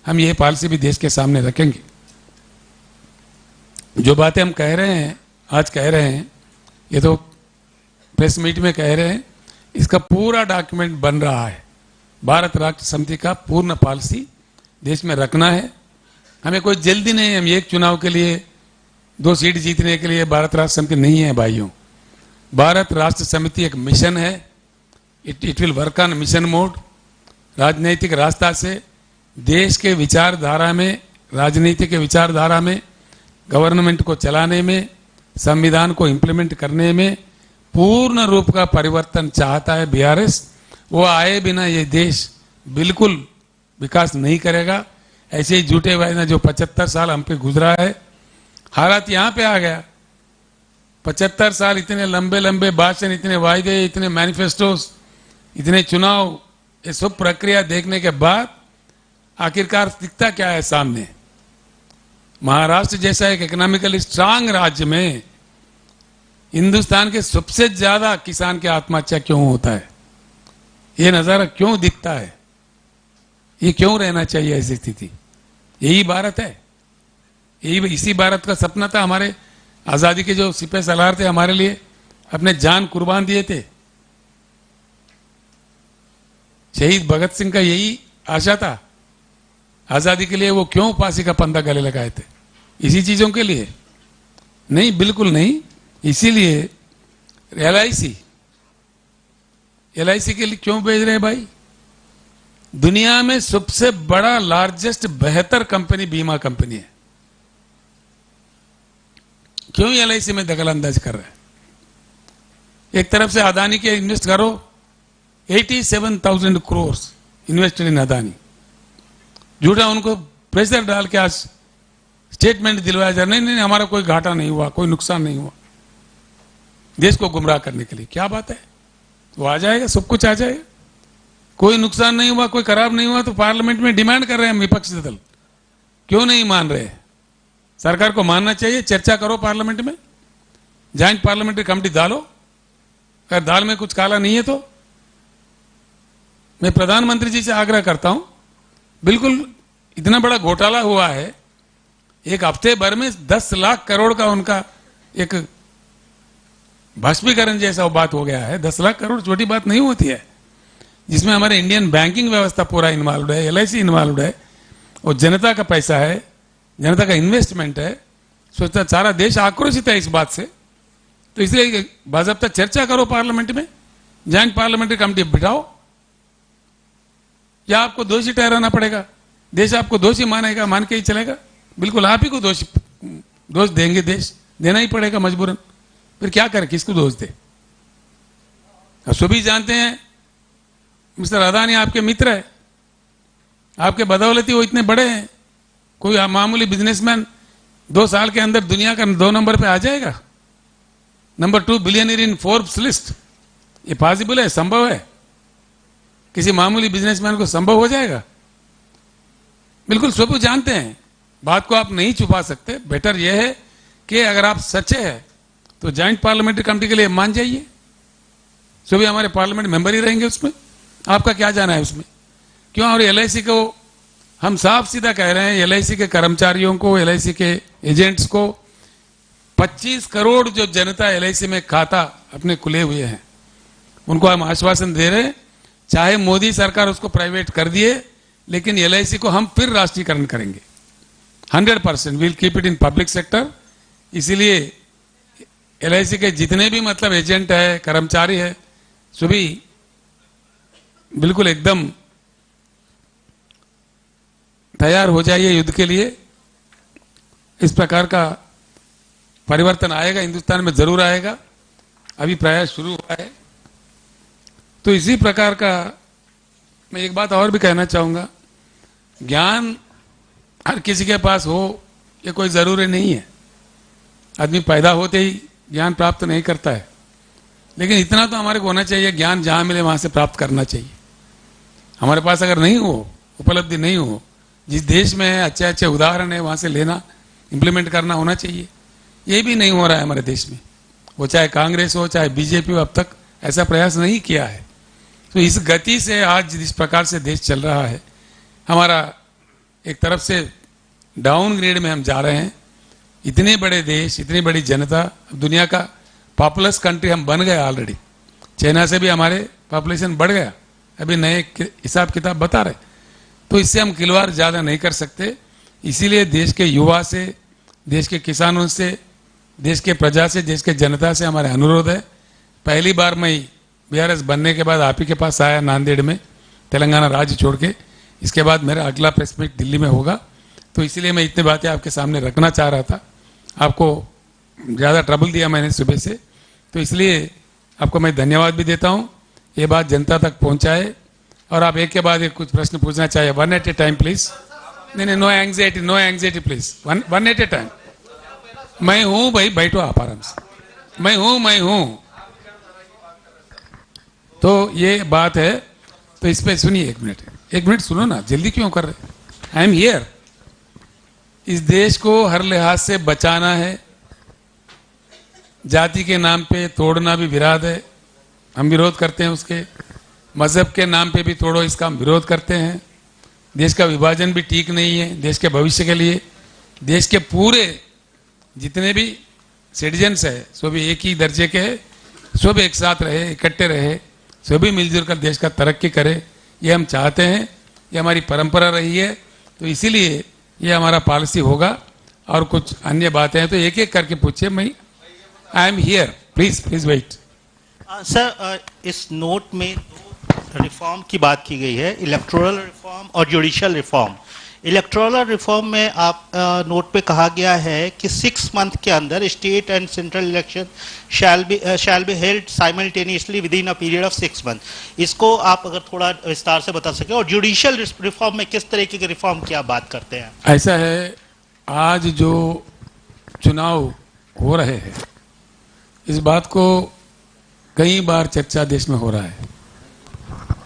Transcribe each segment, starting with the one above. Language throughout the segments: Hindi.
हम ये पॉलिसी भी देश के सामने रखेंगे। जो बातें हम कह रहे हैं, आज कह रहे हैं, ये तो प्रेस मीट में कह रहे हैं, इसका पूरा डॉक्यूमेंट बन रहा है। भारत राष्ट्र समिति का पूर्ण पॉलिसी देश में रखना है। हमें कोई जल्दी नहीं है। हम एक चुनाव के लिए 2 सीट जीतने के लिए भारत राष्ट्र समिति नहीं है भाइयों। भारत राष्ट्र समिति एक मिशन है। It will work on mission mode. राजनीतिक रास्ता से देश के विचारधारा में, राजनीति के विचारधारा में, गवर्नमेंट को चलाने में, संविधान को इंप्लीमेंट करने में पूर्ण रूप का परिवर्तन चाहता है बीआरएस। वो आए बिना ये देश बिल्कुल विकास नहीं करेगा। ऐसे ही झूठे वायदे जो 75 साल हम पे गुजरा है, हालात यहां पे आ गया। 75 साल इतने लंबे लंबे भाषण, इतने वायदे, इतने मैनिफेस्टोस, इतने चुनाव, ये सब प्रक्रिया देखने के बाद आखिरकार दिखता क्या है सामने? महाराष्ट्र जैसा एक इकोनॉमिकली स्ट्रांग राज्य में हिंदुस्तान के सबसे ज्यादा किसान की आत्महत्या क्यों होता है? ये नजारा क्यों दिखता है? ये क्यों रहना चाहिए ऐसी स्थिति? यही भारत है। यही इसी भारत का सपना था। हमारे आजादी के जो सिपह सलार थे, हमारे लिए अपने जान कुर्बान दिए थे। शहीद भगत सिंह का यही आशा था आजादी के लिए। वो क्यों फांसी का फंदा गले लगाए थे? इसी चीजों के लिए नहीं, बिल्कुल नहीं। इसीलिए एलआईसी के लिए क्यों भेज रहे हैं भाई? दुनिया में सबसे बड़ा लार्जेस्ट बेहतर कंपनी बीमा कंपनी है। क्यों एलआईसी में दखल अंदाज कर रहे हैं? एक तरफ से अदानी के इन्वेस्ट करो, 87,000 करोड़ इन्वेस्टेड इन अदानी। झूठा उनको प्रेशर डाल के आज स्टेटमेंट दिलवाया जा रहा, नहीं हमारा कोई घाटा नहीं हुआ, कोई नुकसान नहीं हुआ, देश को गुमराह करने के लिए। क्या बात है? वो आ जाएगा, सब कुछ आ जाएगा। कोई नुकसान नहीं हुआ, कोई खराब नहीं हुआ, तो पार्लियामेंट में डिमांड कर रहे हैं विपक्षी दल। क्यों नहीं मान रहे? सरकार को मानना चाहिए। चर्चा करो पार्लियामेंट में, ज्वाइंट पार्लियामेंट्री कमेटी डालो। अगर दाल में कुछ काला नहीं है तो मैं प्रधानमंत्री जी से आग्रह करता हूं, बिल्कुल इतना बड़ा घोटाला हुआ है, एक हफ्ते भर में 10 लाख करोड़ का उनका एक बाष्पीकरण जैसा बात हो गया है। 10 लाख करोड़ छोटी बात नहीं होती है, जिसमें हमारे इंडियन बैंकिंग व्यवस्था पूरा इन्वॉल्व है, एलआईसी इन्वॉल्व है, और जनता का पैसा है, जनता का इन्वेस्टमेंट है। सोचता सारा देश आक्रोशित है इस बात से। तो इसलिए बाज़ाब्ता चर्चा करो पार्लियामेंट में, ज्वाइंट पार्लियामेंट्री कमेटी बिठाओ। या आपको दोषी ठहराना पड़ेगा? देश आपको दोषी मानेगा, मान के ही चलेगा? बिल्कुल आप ही को दोष देंगे, देश देना ही पड़ेगा मजबूरन। फिर क्या करें, किसको दोष दे? सभी जानते हैं मिस्टर अदानी आपके मित्र है, आपके बदौलती वो इतने बड़े हैं। कोई मामूली बिजनेसमैन 2 साल के अंदर दुनिया का 2 नंबर पे आ जाएगा, नंबर 2 बिलियनियर इन फोर्ब्स लिस्ट। ये पॉसिबल है, संभव है? किसी मामूली बिजनेसमैन को संभव हो जाएगा? बिल्कुल सब जानते हैं, बात को आप नहीं छुपा सकते। बेटर यह है कि अगर आप सच्चे हैं तो ज्वाइंट पार्लियामेंट्री कमेटी के लिए मान जाइए। सभी हमारे पार्लियामेंट मेंबर ही रहेंगे उसमें, आपका क्या जाना है उसमें? क्यों? और एलआईसी को हम साफ सीधा कह रहे हैं, एलआईसी के कर्मचारियों को, एलआईसी के एजेंट्स को 25 करोड़ जो जनता एलआईसी में खाता अपने खुले हुए हैं, उनको हम आश्वासन दे रहे हैं, चाहे मोदी सरकार उसको प्राइवेट कर दिए, लेकिन एलआईसी को हम फिर राष्ट्रीयकरण करेंगे 100%। Will keep it in public sector. इसीलिए एलआईसी के जितने भी मतलब एजेंट है, कर्मचारी है, सभी बिल्कुल एकदम तैयार हो जाइए युद्ध के लिए। इस प्रकार का परिवर्तन आएगा, हिंदुस्तान में जरूर आएगा। अभी प्रयास शुरू हुआ है। तो इसी प्रकार का मैं एक बात और भी कहना चाहूंगा, ज्ञान हर किसी के पास हो ये कोई जरूरी नहीं है। आदमी पैदा होते ही ज्ञान प्राप्त नहीं करता है, लेकिन इतना तो हमारे को होना चाहिए, ज्ञान जहां मिले वहां से प्राप्त करना चाहिए। हमारे पास अगर नहीं हो, उपलब्धि नहीं हो, जिस देश में है अच्छे अच्छे उदाहरण है वहां से लेना, इंप्लीमेंट करना होना चाहिए। ये भी नहीं हो रहा है हमारे देश में, वो चाहे कांग्रेस हो चाहे बीजेपी हो, अब तक ऐसा प्रयास नहीं किया है। तो इस गति से आज जिस प्रकार से देश चल रहा है, हमारा एक तरफ से डाउनग्रेड में हम जा रहे हैं। इतने बड़े देश, इतनी बड़ी जनता, दुनिया का पॉपुलस कंट्री हम बन गए ऑलरेडी। चाइना से भी हमारे पॉपुलेशन बढ़ गया, अभी नए हिसाब किताब बता रहे। तो इससे हम खिलवाड़ ज़्यादा नहीं कर सकते। इसीलिए देश के युवा से, देश के किसानों से, देश के प्रजा से, देश के जनता से हमारे अनुरोध है। पहली बार मैं बीआरएस बनने के बाद आप ही के पास आया नांदेड़ में, तेलंगाना राज्य छोड़ के। इसके बाद मेरा अगला प्रेस मीट दिल्ली में होगा, तो इसीलिए मैं इतनी बातें आपके सामने रखना चाह रहा था। आपको ज़्यादा ट्रबल दिया मैंने सुबह से, तो इसलिए आपको मैं धन्यवाद भी देता हूँ। ये बात जनता तक पहुँचाए और आप एक के बाद एक कुछ प्रश्न पूछना चाहिए। One at a time please. नहीं, no anxiety, no anxiety please, one at a time. मैं हूँ भाई, बैठो आप आराम से। मैं हूँ। तो ये बात है, तो इस पे सुनिए एक मिनट सुनो ना, जल्दी क्यों कर रहे? आई एम हियर। इस देश को हर लिहाज से बचाना है। जाति के नाम पे तोड़ना भी विराद है, हम विरोध करते हैं उसके। मजहब के नाम पे भी तोड़ो, इसका हम विरोध करते हैं। देश का विभाजन भी ठीक नहीं है देश के भविष्य के लिए। देश के पूरे जितने भी सिटीजन्स है सभी एक ही दर्जे के हैं, सब एक साथ रहे, इकट्ठे रहे, सभी मिलजुल कर देश का तरक्की करे, ये हम चाहते हैं। ये हमारी परंपरा रही है, तो इसीलिए ये हमारा पॉलिसी होगा। और कुछ अन्य बातें हैं तो एक एक करके पूछिए। मैं I am here, please wait. Sir, इस नोट में दो रिफॉर्म की बात की गई है, इलेक्टोरल रिफॉर्म और जुडिशियल रिफॉर्म। इलेक्टोरल रिफॉर्म में आप नोट पे कहा गया है कि 6 मंथ के अंदर state and central election shall be held simultaneously with in a period of 6 month. इसको आप अगर थोड़ा विस्तार से बता सकें, और जुडिशियल रिफॉर्म में किस तरीके के रिफॉर्म की आप बात करते हैं? ऐसा है, आज जो चुनाव हो रहे हैं, इस बात को कई बार चर्चा देश में हो रहा है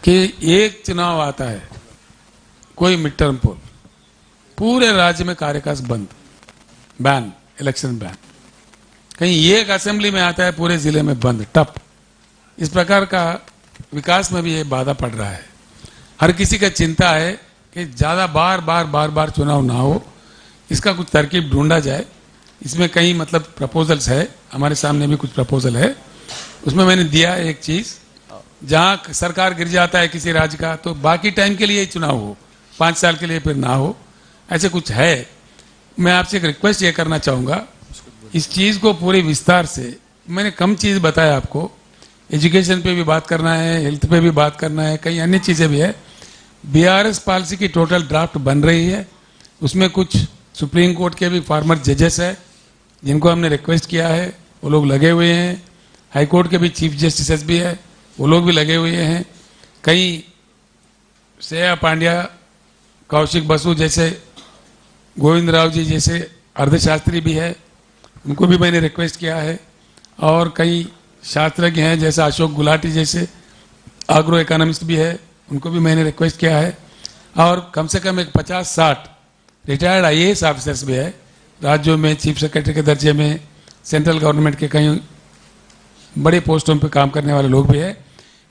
कि एक चुनाव आता है, कोई मिड टर्म पोल, पूरे राज्य में कार्यकाल बंद, बैन, इलेक्शन बैन। कहीं एक असेंबली में आता है, पूरे जिले में बंद, टप। इस प्रकार का विकास में भी ये बाधा पड़ रहा है। हर किसी का चिंता है कि ज्यादा बार चुनाव ना हो, इसका कुछ तरकीब ढूंढा जाए। इसमें कई मतलब प्रपोजल्स है, हमारे सामने भी कुछ प्रपोजल है। उसमें मैंने दिया एक चीज, जहां सरकार गिर जाता है किसी राज्य का, तो बाकी टाइम के लिए चुनाव हो, 5 साल के लिए फिर ना हो, ऐसे कुछ है। मैं आपसे एक रिक्वेस्ट ये करना चाहूंगा, इस चीज को पूरी विस्तार से, मैंने कम चीज बताया आपको, एजुकेशन पे भी बात करना है, हेल्थ पे भी बात करना है, कई अन्य चीजें भी है। बीआरएस पॉलिसी की टोटल ड्राफ्ट बन रही है, उसमें कुछ सुप्रीम कोर्ट के भी फॉर्मर जजेस है जिनको हमने रिक्वेस्ट किया है, वो लोग लगे हुए हैं। हाई कोर्ट के भी चीफ जस्टिस भी है, वो लोग भी लगे हुए हैं। कई श्रेया पांड्या, कौशिक बसु जैसे, गोविंद राव जी जैसे अर्थशास्त्री भी है, उनको भी मैंने रिक्वेस्ट किया है। और कई शास्त्रज्ञ हैं जैसे अशोक गुलाटी जैसे एग्रो इकोनॉमिस्ट भी है, उनको भी मैंने रिक्वेस्ट किया है। और कम से कम एक 50-60 रिटायर्ड आईएएस ऑफिसर्स भी है, राज्यों में चीफ सेक्रेटरी के दर्जे में, सेंट्रल गवर्नमेंट के कई बड़े पोस्टों पे काम करने वाले लोग भी है।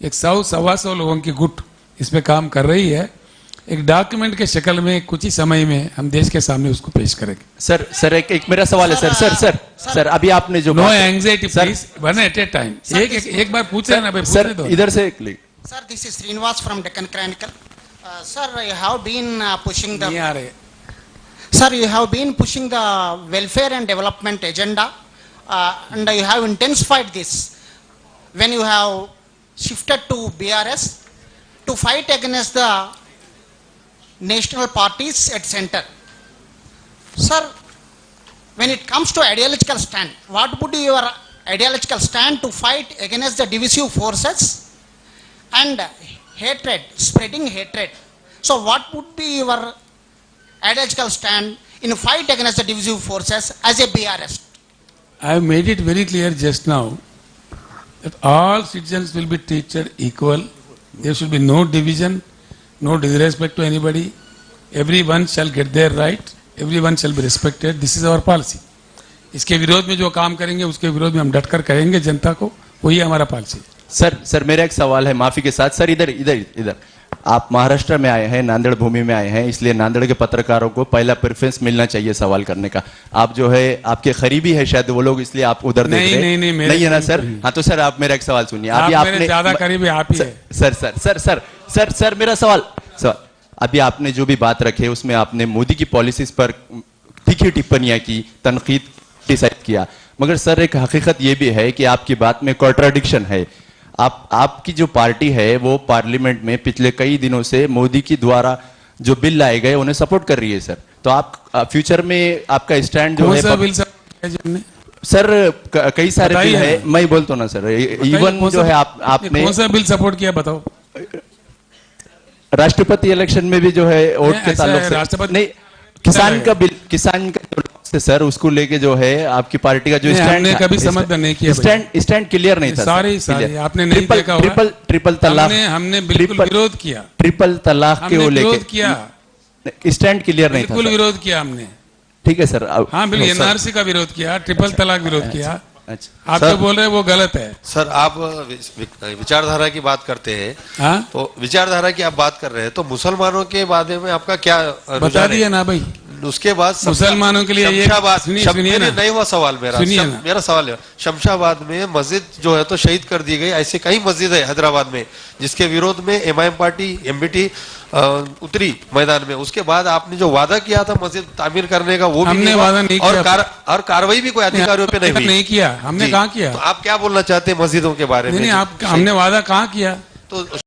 एक 100-125 लोगों की गुट इस पे काम कर रही है। एक डॉक्यूमेंट के शक्ल में कुछ ही समय में हम देश के सामने उसको पेश करेंगे। सर एक मेरा सवाल है सर अभी आपने जो no anxiety please, one at a time. एक बार पूछ रहे ना भाई, सर इधर से click. Sir, this is Srinivas from Deccan Chronicle. Sir, you have been pushing the. नहीं आ रहे। Sir, you have been pushing the welfare and development agenda, and you have intensified this when you have shifted to BRS to fight against the national parties at center. Sir, when it comes to ideological stand, what would be your ideological stand to fight against the divisive forces and hatred, spreading hatred? So what would be your ideological stand in fight against the divisive forces as a BRS? I have made it very clear just now that all citizens will be treated equal. There should be no division, no disrespect to anybody. Everyone shall get their right. Everyone shall be respected. This is our policy. इसके विरोध में जो काम करेंगे उसके विरोध में हम डटकर करेंगे जनता को, वही हमारा पॉलिसी है। सर मेरा एक सवाल है माफी के साथ। सर इधर आप महाराष्ट्र में आए हैं, नांदेड़ भूमि में आए हैं, इसलिए नांदेड़ के पत्रकारों को पहला प्रेफरेंस मिलना चाहिए सवाल करने का। आप जो है आपके करीबी है शायद वो लोग, इसलिए आप उधर देख रहे हैं। नहीं है ना सर? हाँ तो सर आप मेरा एक सवाल सुनिए। आप अभी मेरे आपने ज्यादा करीबी आप ही है। सर मेरा सवाल अभी आपने जो भी बात रखे उसमें आपने मोदी की पॉलिसीज पर तीखी टिप्पणियां की, तनकीद डिसाइड किया, मगर सर एक हकीकत यह भी है कि आपकी बात में कॉन्ट्राडिक्शन है। आपकी जो पार्टी है वो पार्लियामेंट में पिछले कई दिनों से मोदी की द्वारा जो बिल लाए गए उन्हें सपोर्ट कर रही है सर। तो आप फ्यूचर में आपका स्टैंड जो कौन है सा बिल हमने सर कई सारे बिल बताइए। है, मैं बोलता हूं ना सर, इवन कौन जो सा- है आपने कौन सा बिल सपोर्ट किया बताओ। राष्ट्रपति इलेक्शन में भी जो है वोट नहीं, के ऐसा ताल्लुक है, से राष्ट्रपति- नहीं, किसान का बिल, किसान का जो लॉस है सर, उसको लेके जो है आपकी पार्टी का जो नहीं, स्टैंड हमने था, कभी समर्थन नहीं किया भाई। स्टैंड क्लियर नहीं था सर, सारी clear। आपने नहीं देखा होगा। ट्रिपल तलाक, हमने बिल्कुल विरोध किया। ट्रिपल तलाक के हमने वो विरोध लेके किया, स्टैंड क्लियर नहीं था बिल्कुल सर। विरोध किया हमने। ठीक है सर। हाँ बिल्कुल, सर, एनआरसी का विरोध किया, ट्रिपल तलाक विरोध किया। अच्छा आप सर- जो बोल रहे हैं वो गलत है। सर आप विचारधारा की बात करते हैं, हाँ तो विचारधारा की आप बात कर रहे हैं, तो मुसलमानों के बारे में आपका क्या बता रुझान है? दिया ना भाई। उसके बाद मुसलमानों के लिए ये- शमशाबाद सुनिए मेरी ना। नहीं हुआ सवाल मेरा सुनिए ना। मेरा सवाल है, शमशाबाद में मस्जिद जो है तो शहीद कर दी गई, ऐसे कई मस्जिद है हैदराबाद में जिसके विरोध में एमआईएम पार्टी एमबीटी उतरी मैदान में। उसके बाद आपने जो वादा किया था मस्जिद तामीर करने का वो भी हमने नहीं हुआ, वादा नहीं और किया। और कार्रवाई भी कोई अधिकारियों पे नहीं हुई। नहीं किया हमने, जी। कहाँ किया? तो आप क्या बोलना चाहते हैं मस्जिदों के बारे नहीं में? नहीं, आप हमने वादा कहाँ किया? तो